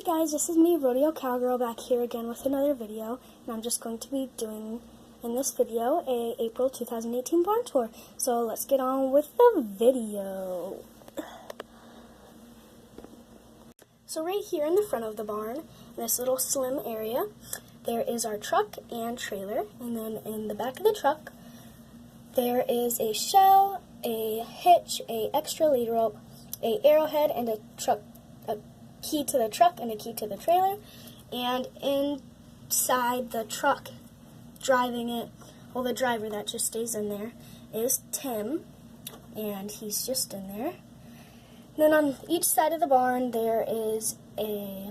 guys, this is me, Rodeo Cowgirl, back here again with another video, and I'm just going to be doing, in this video, a April 2018 barn tour. So let's get on with the video. So right here in the front of the barn, in this little slim area, there is our truck and trailer, and then in the back of the truck, there is a shell, a hitch, a extra lead rope, a arrowhead, and a key to the truck and a key to the trailer. And inside the truck, driving it, well, the driver that just stays in there is Tim, and he's just in there. And then on each side of the barn there is a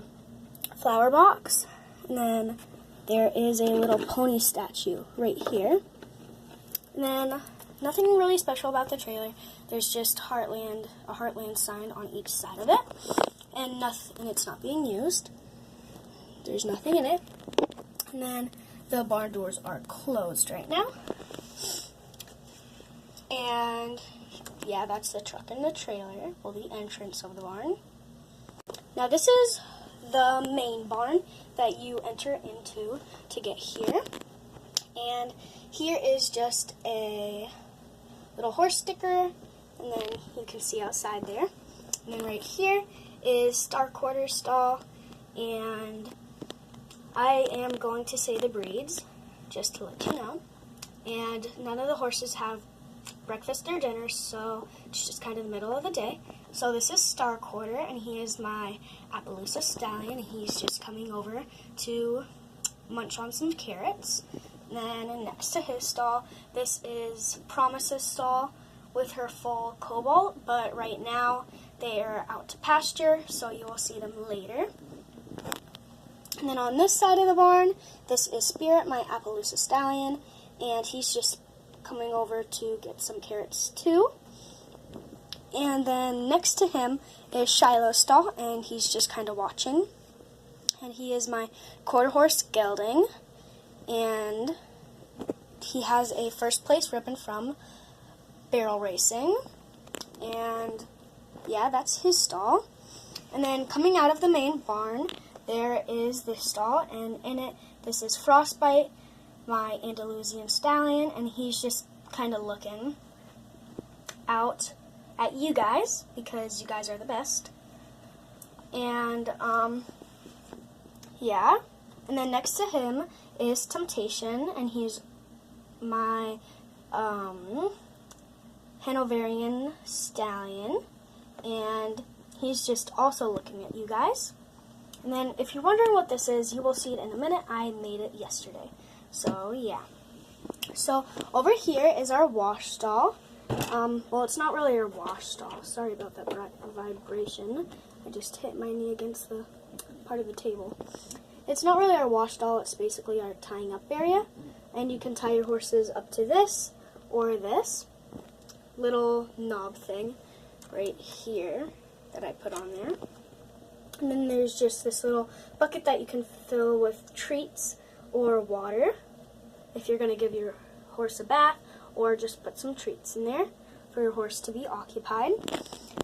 flower box, and then there is a little pony statue right here. And then nothing really special about the trailer. There's just a Heartland sign on each side of it. And it's not being used. There's nothing in it. And then the barn doors are closed right now. And yeah, that's the truck and the trailer, well, the entrance of the barn. Now this is the main barn that you enter into to get here. And here is just a little horse sticker, and then you can see outside there. And then right here is Star Quarter stall, and I am going to say the breeds, just to let you know. And none of the horses have breakfast or dinner, so it's just kind of the middle of the day. So this is Star Quarter, and he is my Appaloosa stallion. He's just coming over to munch on some carrots. And then next to his stall, this is Promise's stall with her full cobalt, but right now they are out to pasture, so you will see them later. And then on this side of the barn, this is Spirit, my Appaloosa stallion, and he's just coming over to get some carrots too. And then next to him is Shiloh's stall, and he's just kind of watching. And he is my quarter horse gelding, and he has a first place ribbon from barrel racing. And yeah, that's his stall. And then coming out of the main barn, there is this stall, and in it, this is Frostbite, my Andalusian stallion, and he's just kind of looking out at you guys, because you guys are the best. And, yeah. And then next to him is Temptation, and he's my, Hanoverian stallion, and he's just also looking at you guys. And then if you're wondering what this is, you will see it in a minute. I made it yesterday. So yeah. So over here is our wash stall. Well, it's not really our wash stall. Sorry about that vibration. I just hit my knee against the part of the table. It's not really our wash stall. It's basically our tying up area. And you can tie your horses up to this or this little knob thing right here that I put on there. And then there's just this little bucket that you can fill with treats or water if you're going to give your horse a bath, or just put some treats in there for your horse to be occupied.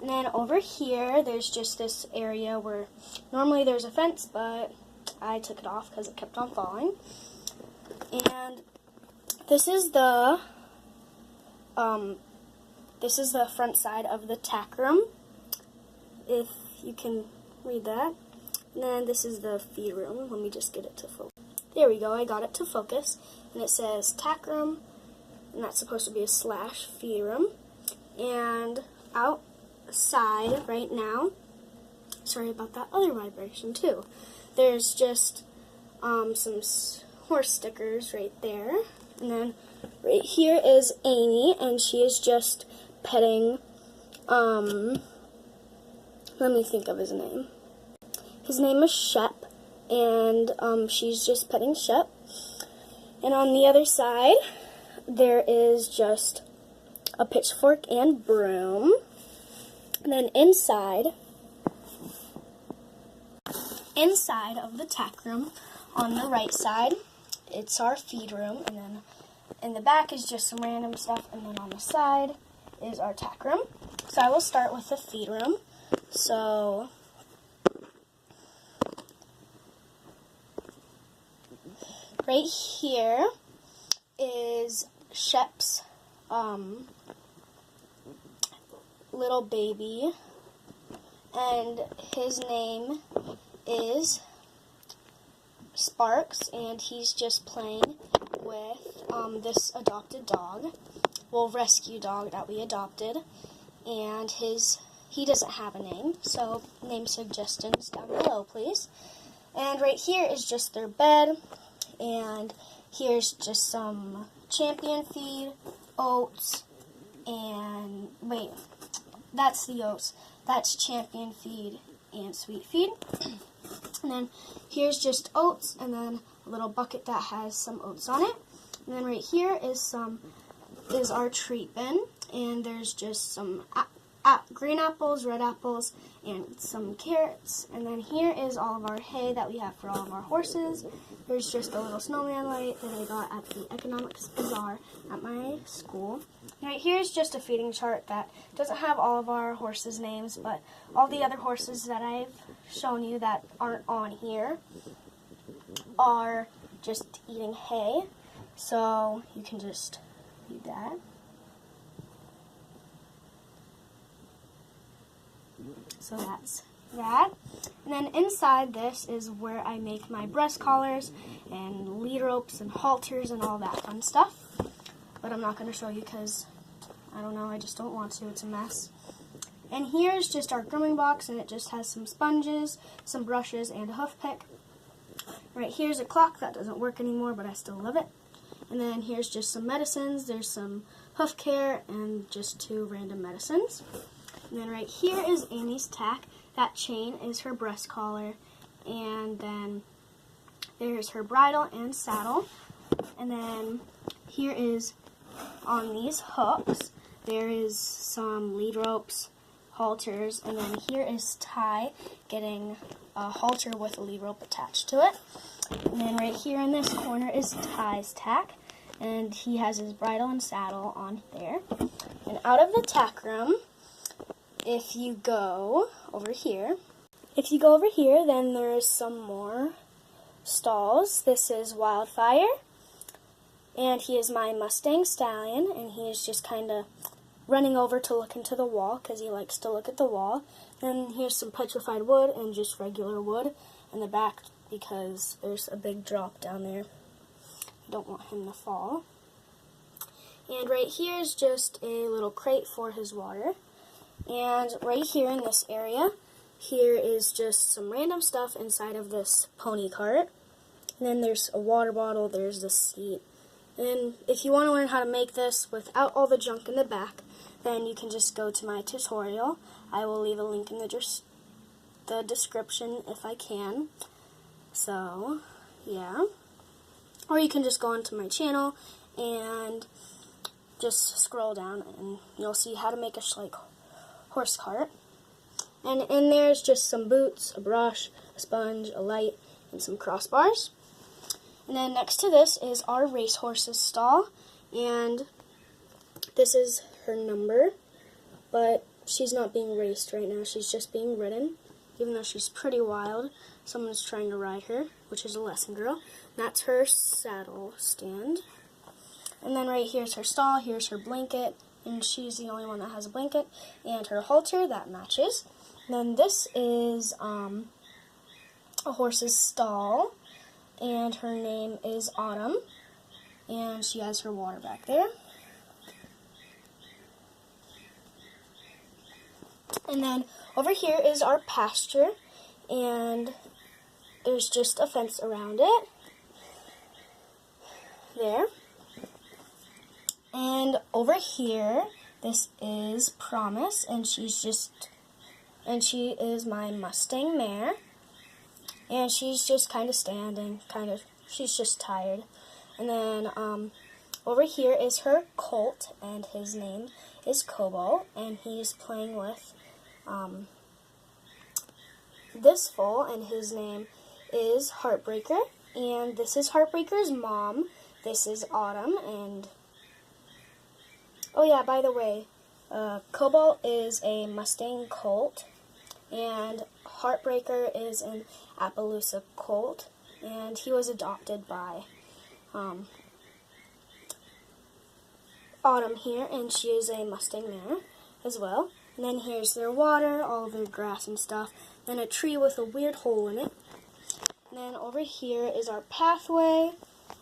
And then over here there's just this area where normally there's a fence, but I took it off because it kept on falling. And this is the front side of the tack room, if you can read that. And then this is the feed room. Let me just get it to focus. There we go, I got it to focus. And it says tack room, and that's supposed to be a slash feed room. And outside right now, sorry about that other vibration too, there's just some horse stickers right there. And then right here is Amy, and she is just petting, let me think of his name. His name is Shep, and she's just petting Shep. And on the other side, there is just a pitchfork and broom. And then inside of the tack room, on the right side, it's our feed room, and then in the back is just some random stuff, and then on the side is our tack room. So I will start with the feed room. So right here is Shep's little baby, and his name is Sparks, and he's just playing with this adopted dog, well, rescue dog that we adopted, and he doesn't have a name, so name suggestions down below, please. And right here is just their bed, and here's just some champion feed, oats, and wait, that's the oats. That's champion feed and sweet feed. And then here's just oats, and then a little bucket that has some oats on it. And then right here is our treat bin, and there's just some green apples, red apples, and some carrots. And then here is all of our hay that we have for all of our horses. There's just a little snowman light that I got at the economics bazaar at my school. And right here is just a feeding chart that doesn't have all of our horses' names, but all the other horses that I've shown you that aren't on here are just eating hay. So you can just read that. So that's that. And then inside this is where I make my breast collars and lead ropes and halters and all that fun stuff. But I'm not going to show you because, I don't know, I just don't want to. It's a mess. And here's just our grooming box, and it just has some sponges, some brushes, and a hoof pick. Right here's a clock that doesn't work anymore, but I still love it. And then here's just some medicines. There's some hoof care and just 2 random medicines. And then right here is Amy's tack. That chain is her breast collar. And then there's her bridle and saddle. And then here is, on these hooks, there is some lead ropes, halters, and then here is Ty getting a halter with a lead rope attached to it. And then right here in this corner is Ty's tack, and he has his bridle and saddle on there. And out of the tack room, if you go over here, then there's some more stalls. This is Wildfire, and he is my Mustang Stallion, and he is just kind of running over to look into the wall because he likes to look at the wall. Then here's some petrified wood and just regular wood in the back because there's a big drop down there. I don't want him to fall. And right here is just a little crate for his water. And right here in this area, here is just some random stuff inside of this pony cart. And then there's a water bottle, there's the seat. And if you want to learn how to make this without all the junk in the back, then you can just go to my tutorial. I will leave a link in the description if I can. So, yeah. Or you can just go onto my channel and just scroll down and you'll see how to make a Schleich horse cart. And in there's just some boots, a brush, a sponge, a light, and some crossbars. And then next to this is our racehorse's stall, and this is her number, but she's not being raced right now, she's just being ridden, even though she's pretty wild. Someone's trying to ride her, which is a lesson girl. And that's her saddle stand. And then right here's her stall, here's her blanket, and she's the only one that has a blanket, and her halter that matches. And then this is a horse's stall, and her name is Autumn, and she has her water back there. And then over here is our pasture, and there's just a fence around it there. And over here, this is Promise, and she is my Mustang mare. And she's just kind of standing, she's just tired. And then over here is her colt, and his name is Cobalt, and he's playing with this foal, and his name is Heartbreaker. And this is Heartbreaker's mom. This is Autumn, and oh yeah, by the way, Cobalt is a Mustang colt, and Heartbreaker is an Appaloosa colt, and he was adopted by Autumn here, and she is a Mustang mare as well. And then here's their water, all their grass and stuff. Then a tree with a weird hole in it. And then over here is our pathway,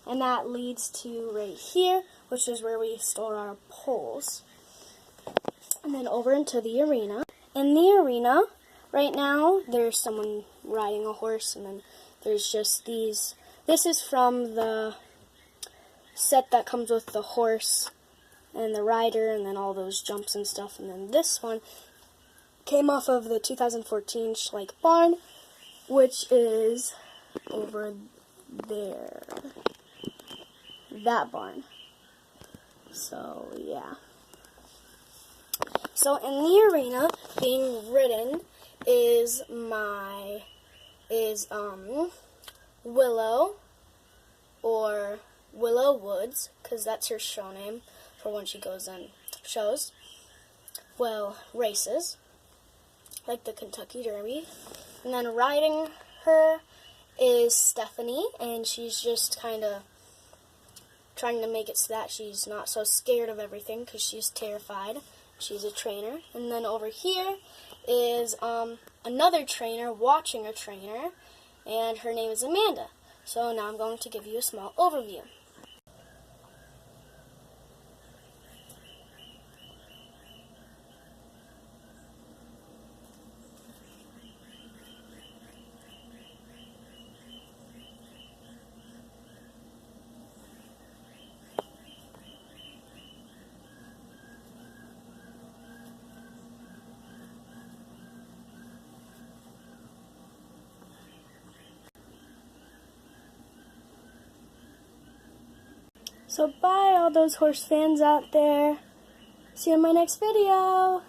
and that leads to right here, which is where we store our poles. And then over into the arena. In the arena, right now, there's someone riding a horse, and then there's just these. This is from the set that comes with the horse and the rider, and then all those jumps and stuff. And then this one came off of the 2014 Schleich barn, which is over there. That barn. So, yeah. So, in the arena, being ridden is Willow, or Willow Woods, because that's her show name for when she goes on shows. Well, races, like the Kentucky Derby. And then riding her is Stephanie, and she's just kind of trying to make it so that she's not so scared of everything, because she's terrified. She's a trainer. And then over here is another trainer watching a trainer, and her name is Amanda. So now I'm going to give you a small overview. So bye all those horse fans out there. See you in my next video.